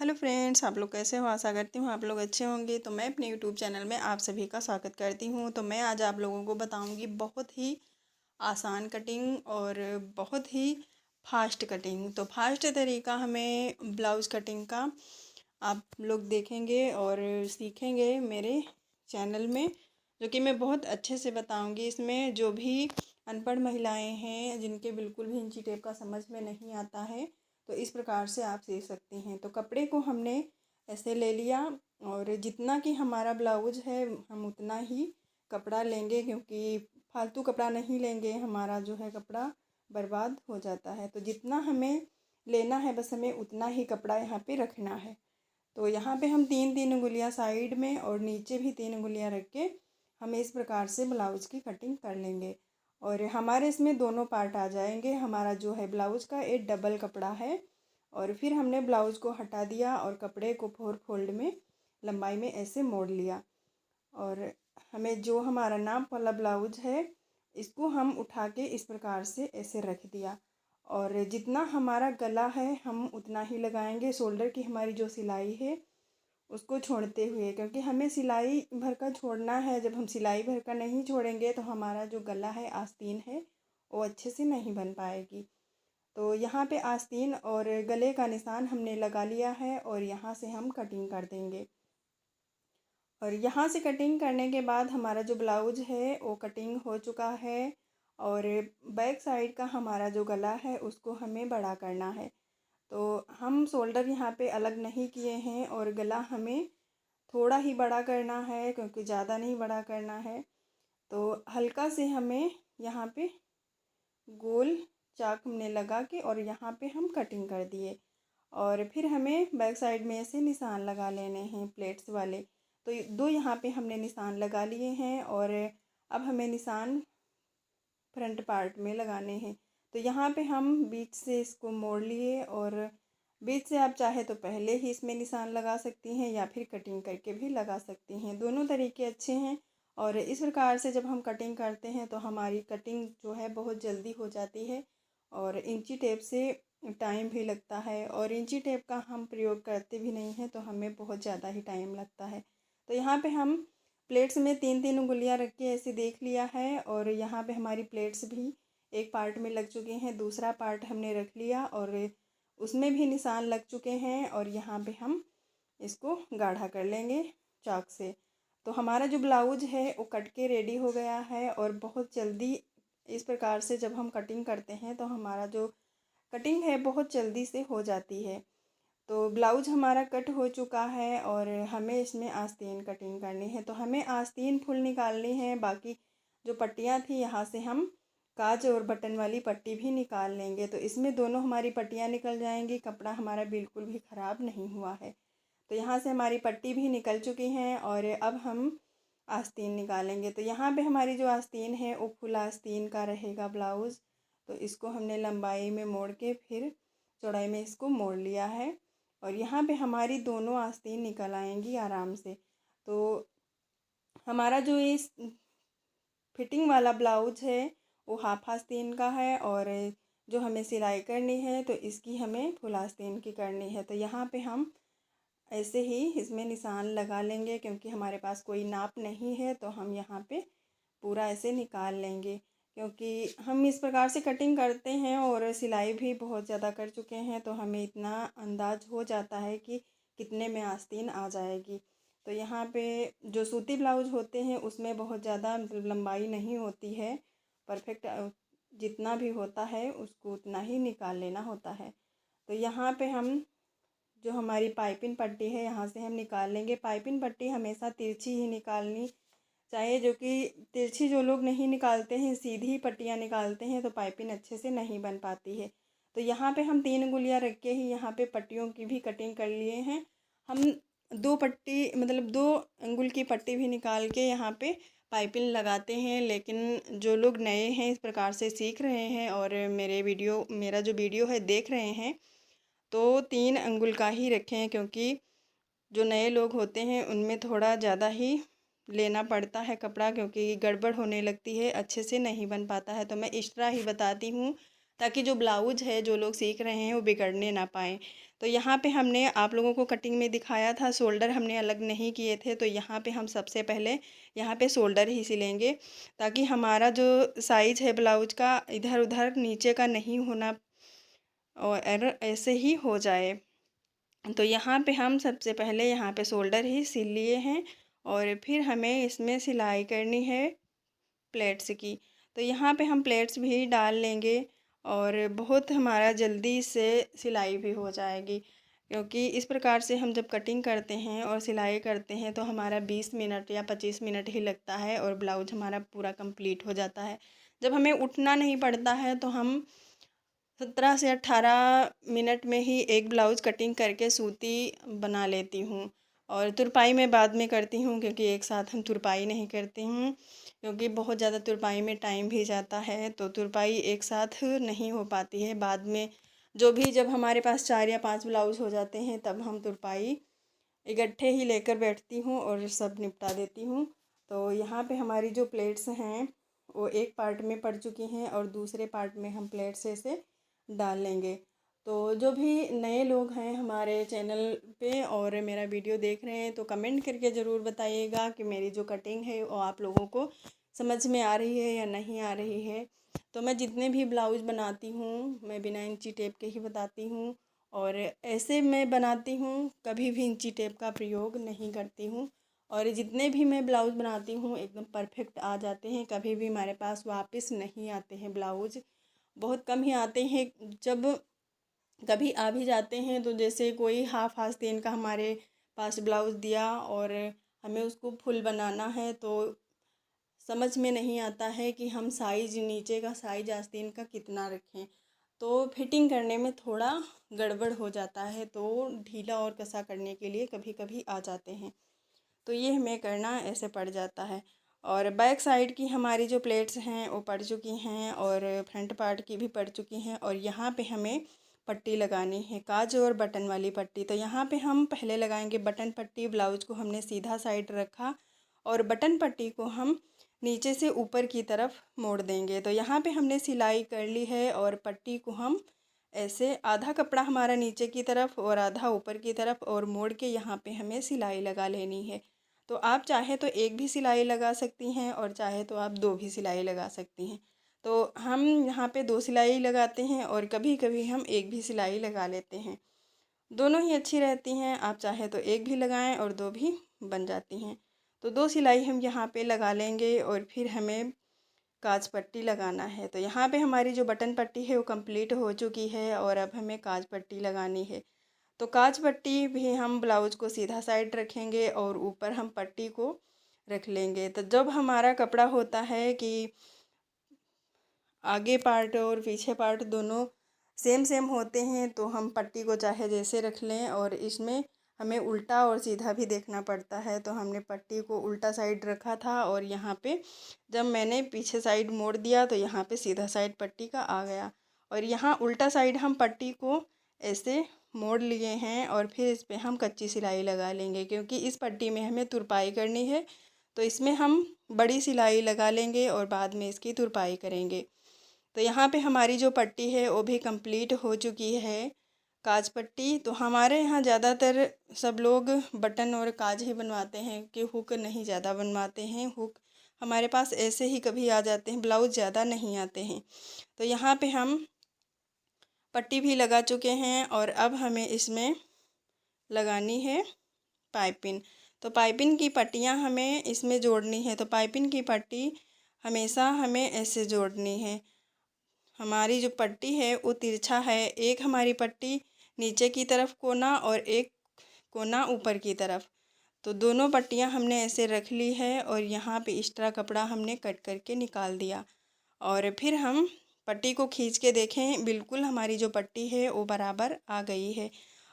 Hello friends, आप लोग कैसे हो? आशा करती हूँ आप लोग अच्छे होंगे। तो मैं अपने यूट्यूब चैनल में आप सभी का स्वागत करती हूँ। तो मैं आज आप लोगों को बताऊँगी बहुत ही आसान कटिंग और बहुत ही फास्ट कटिंग। तो फास्ट तरीका हमें ब्लाउज़ कटिंग का आप लोग देखेंगे और सीखेंगे मेरे चैनल में, जो कि मैं बहुत अच्छे से बताऊँगी। इसमें जो भी अनपढ़ महिलाएँ हैं, जिनके बिल्कुल भी इंची टेप का समझ में नहीं आता है, तो इस प्रकार से आप सीख सकती हैं। तो कपड़े को हमने ऐसे ले लिया और जितना कि हमारा ब्लाउज है हम उतना ही कपड़ा लेंगे, क्योंकि फालतू कपड़ा नहीं लेंगे, हमारा जो है कपड़ा बर्बाद हो जाता है। तो जितना हमें लेना है बस हमें उतना ही कपड़ा यहाँ पे रखना है। तो यहाँ पे हम 3-3 उंगलियाँ साइड में और नीचे भी 3 उंगलियाँ रख के हम इस प्रकार से ब्लाउज़ की कटिंग कर लेंगे। और हमारे इसमें दोनों पार्ट आ जाएंगे। हमारा जो है ब्लाउज़ का एक डबल कपड़ा है और फिर हमने ब्लाउज़ को हटा दिया और कपड़े को 4 फोल्ड में लंबाई में ऐसे मोड़ लिया। और हमें जो हमारा नाप वाला ब्लाउज है इसको हम उठा के इस प्रकार से ऐसे रख दिया। और जितना हमारा गला है हम उतना ही लगाएंगे। शोल्डर की हमारी जो सिलाई है उसको छोड़ते हुए, क्योंकि हमें सिलाई भर का छोड़ना है। जब हम सिलाई भर का नहीं छोड़ेंगे तो हमारा जो गला है आस्तीन है वो अच्छे से नहीं बन पाएगी। तो यहाँ पे आस्तीन और गले का निशान हमने लगा लिया है और यहाँ से हम कटिंग कर देंगे। और यहाँ से कटिंग करने के बाद हमारा जो ब्लाउज है वो कटिंग हो चुका है। और बैक साइड का हमारा जो गला है उसको हमें बड़ा करना है। तो हम शोल्डर यहाँ पे अलग नहीं किए हैं और गला हमें थोड़ा ही बड़ा करना है, क्योंकि ज़्यादा नहीं बड़ा करना है। तो हल्का से हमें यहाँ पे गोल चाक हमने लगा के और यहाँ पे हम कटिंग कर दिए। और फिर हमें बैक साइड में ऐसे निशान लगा लेने हैं प्लेट्स वाले। तो दो यहाँ पे हमने निशान लगा लिए हैं और अब हमें निशान फ्रंट पार्ट में लगाने हैं। तो यहाँ पे हम बीच से इसको मोड़ लिए और बीच से आप चाहे तो पहले ही इसमें निशान लगा सकती हैं या फिर कटिंग करके भी लगा सकती हैं। दोनों तरीके अच्छे हैं। और इस प्रकार से जब हम कटिंग करते हैं तो हमारी कटिंग जो है बहुत जल्दी हो जाती है और इंची टेप से टाइम भी लगता है। और इंची टेप का हम प्रयोग करते भी नहीं हैं तो हमें बहुत ज़्यादा ही टाइम लगता है। तो यहाँ पे हम प्लेट्स में 3-3 उंगलियाँ रख के ऐसे देख लिया है और यहाँ पे हमारी प्लेट्स भी एक पार्ट में लग चुके हैं, दूसरा पार्ट हमने रख लिया और उसमें भी निशान लग चुके हैं। और यहाँ पे हम इसको गाढ़ा कर लेंगे चाक से। तो हमारा जो ब्लाउज है वो कट के रेडी हो गया है। और बहुत जल्दी इस प्रकार से जब हम कटिंग करते हैं तो हमारा जो कटिंग है बहुत जल्दी से हो जाती है। तो ब्लाउज हमारा कट हो चुका है और हमें इसमें आस्तीन कटिंग करनी है। तो हमें आस्तीन फुल निकालनी है। बाकी जो पट्टियाँ थी यहाँ से हम काज और बटन वाली पट्टी भी निकाल लेंगे। तो इसमें दोनों हमारी पट्टियाँ निकल जाएंगी। कपड़ा हमारा बिल्कुल भी ख़राब नहीं हुआ है। तो यहाँ से हमारी पट्टी भी निकल चुकी हैं और अब हम आस्तीन निकालेंगे। तो यहाँ पे हमारी जो आस्तीन है वो फुल आस्तीन का रहेगा ब्लाउज़। तो इसको हमने लंबाई में मोड़ के फिर चौड़ाई में इसको मोड़ लिया है और यहाँ पे हमारी दोनों आस्तीन निकल आएंगी आराम से। तो हमारा जो इस फिटिंग वाला ब्लाउज है वो हाफ आस्तीन का है और जो हमें सिलाई करनी है तो इसकी हमें फुल आस्तीन की करनी है। तो यहाँ पे हम ऐसे ही इसमें निशान लगा लेंगे, क्योंकि हमारे पास कोई नाप नहीं है तो हम यहाँ पे पूरा ऐसे निकाल लेंगे। क्योंकि हम इस प्रकार से कटिंग करते हैं और सिलाई भी बहुत ज़्यादा कर चुके हैं तो हमें इतना अंदाज हो जाता है कि कितने में आस्तीन आ जाएगी। तो यहाँ पे जो सूती ब्लाउज होते हैं उसमें बहुत ज़्यादा लंबाई नहीं होती है। परफेक्ट जितना भी होता है उसको उतना ही निकाल लेना होता है। तो यहाँ पे हम जो हमारी पाइपिंग पट्टी है यहाँ से हम निकाल लेंगे। पाइपिंग पट्टी हमेशा तिरछी ही निकालनी चाहिए, जो कि तिरछी जो लोग नहीं निकालते हैं सीधी पट्टियाँ निकालते हैं तो पाइपिंग अच्छे से नहीं बन पाती है। तो यहाँ पे हम 3 उंगलियाँ रख के ही यहाँ पे पट्टियों की भी कटिंग कर लिए हैं। हम 2 पट्टी मतलब 2 अंगुल की पट्टी भी निकाल के यहाँ पे पाइपिंग लगाते हैं। लेकिन जो लोग नए हैं इस प्रकार से सीख रहे हैं और मेरा जो वीडियो है देख रहे हैं तो 3 अंगुल का ही रखें, क्योंकि जो नए लोग होते हैं उनमें थोड़ा ज़्यादा ही लेना पड़ता है कपड़ा, क्योंकि गड़बड़ होने लगती है, अच्छे से नहीं बन पाता है। तो मैं एक्स्ट्रा ही बताती हूँ ताकि जो ब्लाउज है जो लोग सीख रहे हैं वो बिगड़ने ना पाएँ। तो यहाँ पे हमने आप लोगों को कटिंग में दिखाया था, शोल्डर हमने अलग नहीं किए थे, तो यहाँ पे हम सबसे पहले यहाँ पे शोल्डर ही सिलेंगे, ताकि हमारा जो साइज़ है ब्लाउज का इधर-उधर नीचे का नहीं होना और एरर ऐसे ही हो जाए। तो यहाँ पे हम सबसे पहले यहाँ पे शोल्डर ही सिल लिए हैं और फिर हमें इसमें सिलाई करनी है प्लेट्स की। तो यहाँ पे हम प्लेट्स भी डाल लेंगे और बहुत हमारा जल्दी से सिलाई भी हो जाएगी, क्योंकि इस प्रकार से हम जब कटिंग करते हैं और सिलाई करते हैं तो हमारा 20 मिनट या 25 मिनट ही लगता है और ब्लाउज हमारा पूरा कंप्लीट हो जाता है। जब हमें उठना नहीं पड़ता है तो हम 17 से 18 मिनट में ही एक ब्लाउज़ कटिंग करके सूती बना लेती हूँ। और तुरपाई मैं बाद में करती हूँ, क्योंकि एक साथ हम तुरपाई नहीं करती हूँ, क्योंकि बहुत ज़्यादा तुरपाई में टाइम भी जाता है, तो तुरपाई एक साथ नहीं हो पाती है। बाद में जो भी जब हमारे पास 4 या 5 ब्लाउज़ हो जाते हैं तब हम तुरपाई इकट्ठे ही लेकर बैठती हूँ और सब निपटा देती हूँ। तो यहाँ पे हमारी जो प्लेट्स हैं वो एक पार्ट में पड़ चुकी हैं और दूसरे पार्ट में हम प्लेट्स ऐसे डाल लेंगे। तो जो भी नए लोग हैं हमारे चैनल पे और मेरा वीडियो देख रहे हैं तो कमेंट करके ज़रूर बताइएगा कि मेरी जो कटिंग है वो आप लोगों को समझ में आ रही है या नहीं आ रही है। तो मैं जितने भी ब्लाउज़ बनाती हूँ मैं बिना इंची टेप के ही बताती हूँ और ऐसे मैं बनाती हूँ, कभी भी इंची टेप का प्रयोग नहीं करती हूँ। और जितने भी मैं ब्लाउज़ बनाती हूँ एकदम परफेक्ट आ जाते हैं, कभी भी हमारे पास वापस नहीं आते हैं ब्लाउज़, बहुत कम ही आते हैं। जब कभी आ भी जाते हैं तो जैसे कोई हाफ आस्तीन का हमारे पास ब्लाउज़ दिया और हमें उसको फुल बनाना है तो समझ में नहीं आता है कि हम साइज़ नीचे का साइज़ आस्तीन का कितना रखें, तो फिटिंग करने में थोड़ा गड़बड़ हो जाता है, तो ढीला और कसा करने के लिए कभी कभी आ जाते हैं, तो ये हमें करना ऐसे पड़ जाता है। और बैक साइड की हमारी जो प्लेट्स हैं वो पड़ चुकी हैं और फ्रंट पार्ट की भी पड़ चुकी हैं और यहाँ पे हमें पट्टी लगानी है, काज और बटन वाली पट्टी। तो यहाँ पे हम पहले लगाएंगे बटन पट्टी। ब्लाउज को हमने सीधा साइड रखा और बटन पट्टी को हम नीचे से ऊपर की तरफ मोड़ देंगे। तो यहाँ पे हमने सिलाई कर ली है और पट्टी को हम ऐसे आधा कपड़ा हमारा नीचे की तरफ और आधा ऊपर की तरफ और मोड़ के यहाँ पे हमें सिलाई लगा लेनी है। तो आप चाहे तो एक भी सिलाई लगा सकती हैं और चाहे तो आप 2 भी सिलाई लगा सकती हैं। तो हम यहाँ पे 2 सिलाई लगाते हैं और कभी कभी हम एक भी सिलाई लगा लेते हैं, दोनों ही अच्छी रहती हैं। आप चाहे तो एक भी लगाएं और 2 भी बन जाती हैं। तो 2 सिलाई हम यहाँ पे लगा लेंगे और फिर हमें काज पट्टी लगाना है। तो यहाँ पे हमारी जो बटन पट्टी है वो कंप्लीट हो चुकी है और अब हमें काज पट्टी लगानी है। तो काज पट्टी भी हम ब्लाउज को सीधा साइड रखेंगे और ऊपर हम पट्टी को रख लेंगे। तो जब हमारा कपड़ा होता है कि आगे पार्ट और पीछे पार्ट दोनों सेम सेम होते हैं तो हम पट्टी को चाहे जैसे रख लें, और इसमें हमें उल्टा और सीधा भी देखना पड़ता है। तो हमने पट्टी को उल्टा साइड रखा था और यहाँ पे जब मैंने पीछे साइड मोड़ दिया तो यहाँ पे सीधा साइड पट्टी का आ गया और यहाँ उल्टा साइड हम पट्टी को ऐसे मोड़ लिए हैं और फिर इस पर हम कच्ची सिलाई लगा लेंगे, क्योंकि इस पट्टी में हमें तुरपाई करनी है। तो इसमें हम बड़ी सिलाई लगा लेंगे और बाद में इसकी तुरपाई करेंगे। तो यहाँ पे हमारी जो पट्टी है वो भी कंप्लीट हो चुकी है, काज पट्टी। तो हमारे यहाँ ज़्यादातर सब लोग बटन और काज ही बनवाते हैं कि हुक नहीं ज़्यादा बनवाते हैं। हुक हमारे पास ऐसे ही कभी आ जाते हैं, ब्लाउज ज़्यादा नहीं आते हैं। तो यहाँ पे हम पट्टी भी लगा चुके हैं और अब हमें इसमें लगानी है पाइपिंग। तो पाइपिंग की पट्टियाँ हमें इसमें जोड़नी है। तो पाइपिंग की पट्टी हमेशा हमें ऐसे जोड़नी है। हमारी जो पट्टी है वो तिरछा है, एक हमारी पट्टी नीचे की तरफ कोना और एक कोना ऊपर की तरफ। तो दोनों पट्टियाँ हमने ऐसे रख ली है और यहाँ पे एक्स्ट्रा कपड़ा हमने कट करके निकाल दिया और फिर हम पट्टी को खींच के देखें, बिल्कुल हमारी जो पट्टी है वो बराबर आ गई है।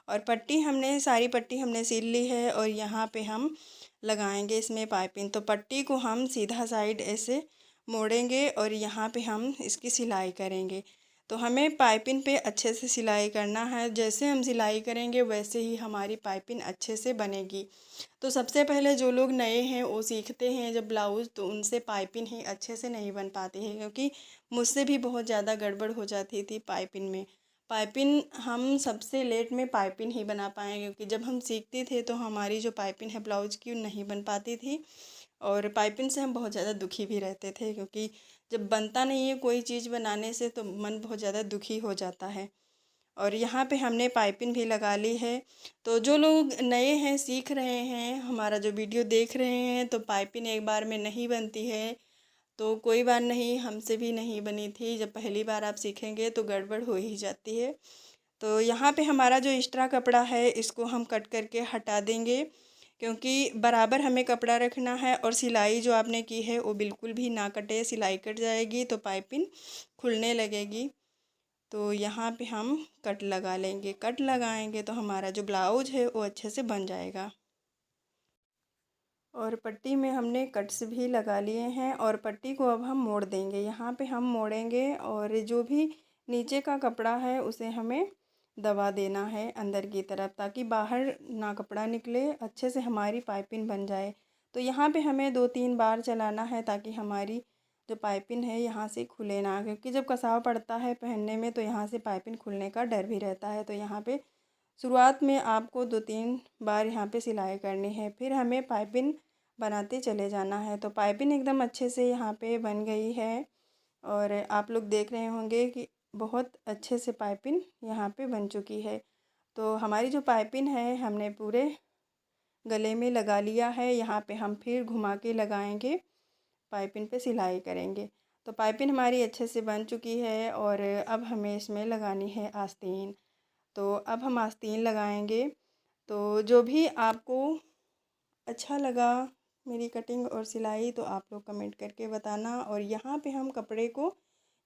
और पट्टी हमने सारी पट्टी हमने सिल ली है और यहाँ पे हम लगाएंगे इसमें पाइपिंग। तो पट्टी को हम सीधा साइड ऐसे मोड़ेंगे और यहाँ पे हम इसकी सिलाई करेंगे। तो हमें पाइपिंग पे अच्छे से सिलाई करना है। जैसे हम सिलाई करेंगे वैसे ही हमारी पाइपिंग अच्छे से बनेगी। तो सबसे पहले जो लोग नए हैं वो सीखते हैं जब ब्लाउज़, तो उनसे पाइपिंग ही अच्छे से नहीं बन पाती है, क्योंकि मुझसे भी बहुत ज़्यादा गड़बड़ हो जाती थी पाइपिंग में। पाइपिंग हम सबसे लेट में पाइपिंग ही बना पाए, क्योंकि जब हम सीखते थे तो हमारी जो पाइपिंग है ब्लाउज़ की नहीं बन पाती थी, और पाइपिंग से हम बहुत ज़्यादा दुखी भी रहते थे, क्योंकि जब बनता नहीं है कोई चीज़ बनाने से तो मन बहुत ज़्यादा दुखी हो जाता है। और यहाँ पे हमने पाइपिंग भी लगा ली है। तो जो लोग नए हैं, सीख रहे हैं, हमारा जो वीडियो देख रहे हैं, तो पाइपिंग एक बार में नहीं बनती है, तो कोई बात नहीं, हमसे भी नहीं बनी थी। जब पहली बार आप सीखेंगे तो गड़बड़ हो ही जाती है। तो यहाँ पे हमारा जो एक्स्ट्रा कपड़ा है इसको हम कट करके हटा देंगे, क्योंकि बराबर हमें कपड़ा रखना है, और सिलाई जो आपने की है वो बिल्कुल भी ना कटे। सिलाई कट जाएगी तो पाइपिंग खुलने लगेगी। तो यहाँ पे हम कट लगा लेंगे। कट लगाएंगे तो हमारा जो ब्लाउज है वो अच्छे से बन जाएगा। और पट्टी में हमने कट्स भी लगा लिए हैं, और पट्टी को अब हम मोड़ देंगे। यहाँ पे हम मोड़ेंगे, और जो भी नीचे का कपड़ा है उसे हमें दबा देना है अंदर की तरफ, ताकि बाहर ना कपड़ा निकले, अच्छे से हमारी पाइपिंग बन जाए। तो यहाँ पे हमें 2-3 बार चलाना है, ताकि हमारी जो पाइपिंग है यहाँ से खुले ना, क्योंकि जब कसाव पड़ता है पहनने में तो यहाँ से पाइपिंग खुलने का डर भी रहता है। तो यहाँ पे शुरुआत में आपको 2-3 बार यहाँ पे सिलाई करनी है, फिर हमें पाइपिंग बनाते चले जाना है। तो पाइपिंग एकदम अच्छे से यहाँ पे बन गई है, और आप लोग देख रहे होंगे कि बहुत अच्छे से पाइपिंग यहाँ पे बन चुकी है। तो हमारी जो पाइपिंग है हमने पूरे गले में लगा लिया है। यहाँ पे हम फिर घुमा के लगाएंगे, पाइपिंग पे सिलाई करेंगे। तो पाइपिंग हमारी अच्छे से बन चुकी है, और अब हमें इसमें लगानी है आस्तीन। तो अब हम आस्तीन लगाएंगे। तो जो भी आपको अच्छा लगा मेरी कटिंग और सिलाई, तो आप लोग कमेंट करके बताना। और यहाँ पे हम कपड़े को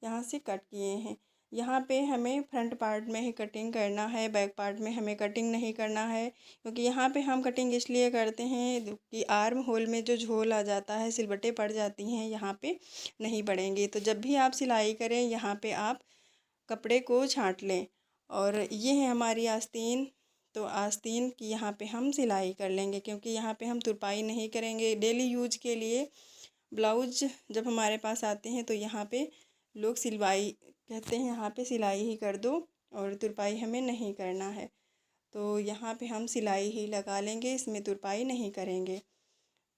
यहाँ से कट किए हैं। यहाँ पे हमें फ्रंट पार्ट में ही कटिंग करना है, बैक पार्ट में हमें कटिंग नहीं करना है, क्योंकि यहाँ पे हम कटिंग इसलिए करते हैं कि आर्म होल में जो झोल आ जाता है, सिलबटें पड़ जाती हैं, यहाँ पे नहीं पड़ेंगी। तो जब भी आप सिलाई करें यहाँ पे आप कपड़े को छाँट लें। और ये है हमारी आस्तीन। तो आस्तीन की यहाँ पे हम सिलाई कर लेंगे, क्योंकि यहाँ पे हम तुरपाई नहीं करेंगे। डेली यूज के लिए ब्लाउज जब हमारे पास आते हैं तो यहाँ पे लोग सिलवाई कहते हैं, यहाँ पे सिलाई ही कर दो, और तुरपाई हमें नहीं करना है। तो यहाँ पे हम सिलाई ही लगा लेंगे, इसमें तुरपाई नहीं करेंगे।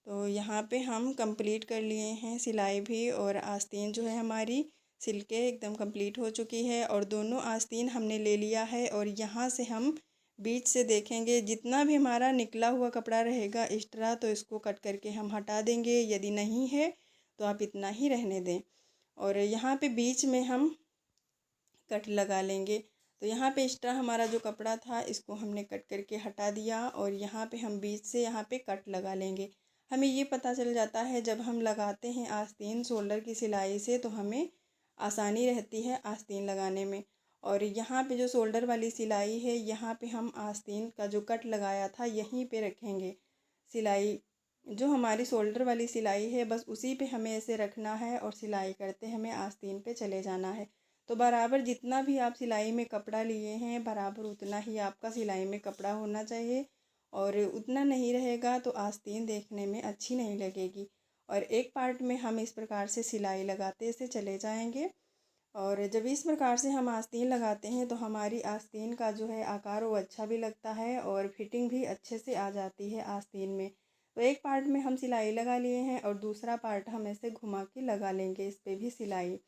तो यहाँ पे हम कंप्लीट कर लिए हैं सिलाई भी, और आस्तीन जो है हमारी सिल के एकदम कंप्लीट हो चुकी है। और दोनों आस्तीन हमने ले लिया है, और यहाँ से हम बीच से देखेंगे, जितना भी हमारा निकला हुआ कपड़ा रहेगा एक्स्ट्रा, तो इसको कट करके हम हटा देंगे। यदि नहीं है तो आप इतना ही रहने दें। और यहाँ पे बीच में हम कट लगा लेंगे। तो यहाँ पे एक्स्ट्रा हमारा जो कपड़ा था इसको हमने कट करके हटा दिया, और यहाँ पे हम बीच से यहाँ पे कट लगा लेंगे। हमें ये पता चल जाता है जब हम लगाते हैं आस्तीन शोल्डर की सिलाई से, तो हमें आसानी रहती है आस्तीन लगाने में। और यहाँ पे जो शोल्डर वाली सिलाई है, यहाँ पे हम आस्तीन का जो कट लगाया था यहीं पे रखेंगे। सिलाई जो हमारी शोल्डर वाली सिलाई है बस उसी पे हमें ऐसे रखना है, और सिलाई करते हमें आस्तीन पे चले जाना है। तो बराबर जितना भी आप सिलाई में कपड़ा लिए हैं बराबर उतना ही आपका सिलाई में कपड़ा होना चाहिए, और उतना नहीं रहेगा तो आस्तीन देखने में अच्छी नहीं लगेगी। और एक पार्ट में हम इस प्रकार से सिलाई लगाते से चले जाएंगे। और जब इस प्रकार से हम आस्तीन लगाते हैं तो हमारी आस्तीन का जो है आकार वो अच्छा भी लगता है, और फिटिंग भी अच्छे से आ जाती है आस्तीन में। तो एक पार्ट में हम सिलाई लगा लिए हैं, और दूसरा पार्ट हम ऐसे घुमा के लगा लेंगे इस पर भी सिलाई।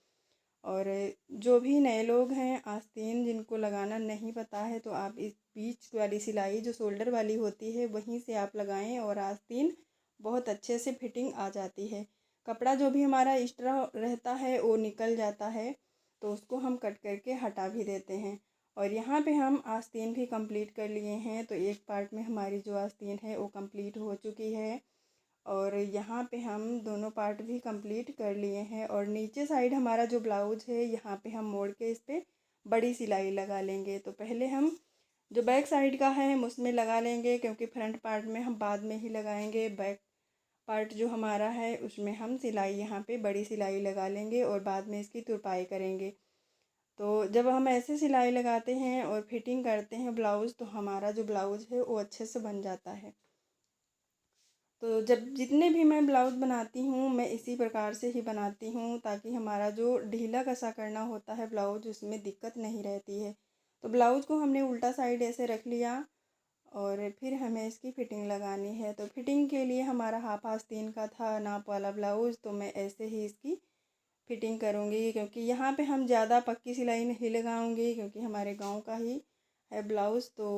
और जो भी नए लोग हैं, आस्तीन जिनको लगाना नहीं पता है, तो आप इस बीच वाली सिलाई जो शोल्डर वाली होती है वहीं से आप लगाएं, और आस्तीन बहुत अच्छे से फिटिंग आ जाती है। कपड़ा जो भी हमारा एक्स्ट्रा रहता है वो निकल जाता है, तो उसको हम कट करके हटा भी देते हैं। और यहाँ पे हम आस्तीन भी कंप्लीट कर लिए हैं। तो एक पार्ट में हमारी जो आस्तीन है वो कंप्लीट हो चुकी है, और यहाँ पे हम दोनों पार्ट भी कंप्लीट कर लिए हैं। और नीचे साइड हमारा जो ब्लाउज है यहाँ पे हम मोड़ के इस पर बड़ी सिलाई लगा लेंगे। तो पहले हम जो बैक साइड का है हम उसमें लगा लेंगे, क्योंकि फ्रंट पार्ट में हम बाद में ही लगाएंगे। बैक पार्ट जो हमारा है उसमें हम सिलाई यहाँ पे बड़ी सिलाई लगा लेंगे, और बाद में इसकी तुरपाई करेंगे। तो जब हम ऐसे सिलाई लगाते हैं और फिटिंग करते हैं ब्लाउज़, तो हमारा जो ब्लाउज़ है वो अच्छे से बन जाता है। तो जब जितने भी मैं ब्लाउज़ बनाती हूँ मैं इसी प्रकार से ही बनाती हूँ, ताकि हमारा जो ढीला कसा करना होता है ब्लाउज़ उसमें दिक्कत नहीं रहती है। तो ब्लाउज़ को हमने उल्टा साइड ऐसे रख लिया और फिर हमें इसकी फ़िटिंग लगानी है। तो फिटिंग के लिए हमारा हाफ आस्तीन का था नाप वाला ब्लाउज़, तो मैं ऐसे ही इसकी फ़िटिंग करूँगी, क्योंकि यहाँ पे हम ज़्यादा पक्की सिलाई नहीं लगाऊँगी, क्योंकि हमारे गांव का ही है ब्लाउज़। तो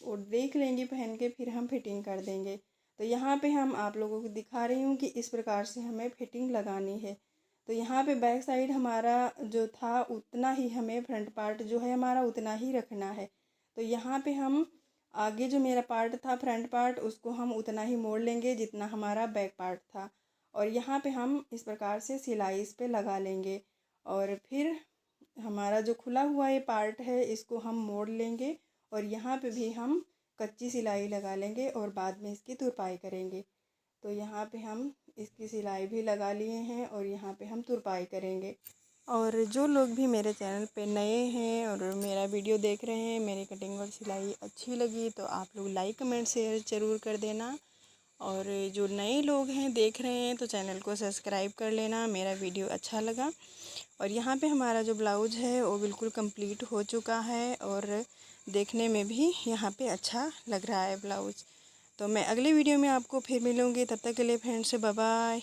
वो देख लेंगी पहन के, फिर हम फिटिंग कर देंगे। तो यहाँ पे हम आप लोगों को दिखा रही हूँ कि इस प्रकार से हमें फिटिंग लगानी है। तो यहाँ पे बैक साइड हमारा जो था उतना ही हमें, फ्रंट पार्ट जो है हमारा उतना ही रखना है। तो यहाँ पे हम आगे जो मेरा पार्ट था फ्रंट पार्ट, उसको हम उतना ही मोड़ लेंगे जितना हमारा बैक पार्ट था। और यहाँ पे हम इस प्रकार से सिलाई इस पे लगा लेंगे। और फिर हमारा जो खुला हुआ ये पार्ट है इसको हम मोड़ लेंगे और यहाँ पे भी हम कच्ची सिलाई लगा लेंगे और बाद में इसकी तुरपाई करेंगे। तो यहाँ पे हम इसकी सिलाई भी लगा लिए हैं और यहाँ पे हम तुरपाई करेंगे। और जो लोग भी मेरे चैनल पे नए हैं और मेरा वीडियो देख रहे हैं, मेरी कटिंग और सिलाई अच्छी लगी तो आप लोग लाइक कमेंट शेयर ज़रूर कर देना। और जो नए लोग हैं देख रहे हैं तो चैनल को सब्सक्राइब कर लेना, मेरा वीडियो अच्छा लगा। और यहाँ पे हमारा जो ब्लाउज़ है वो बिल्कुल कंप्लीट हो चुका है और देखने में भी यहाँ पे अच्छा लग रहा है ब्लाउज़। तो मैं अगले वीडियो में आपको फिर मिलूँगी, तब तक के लिए फ्रेंड्स बाय बाय।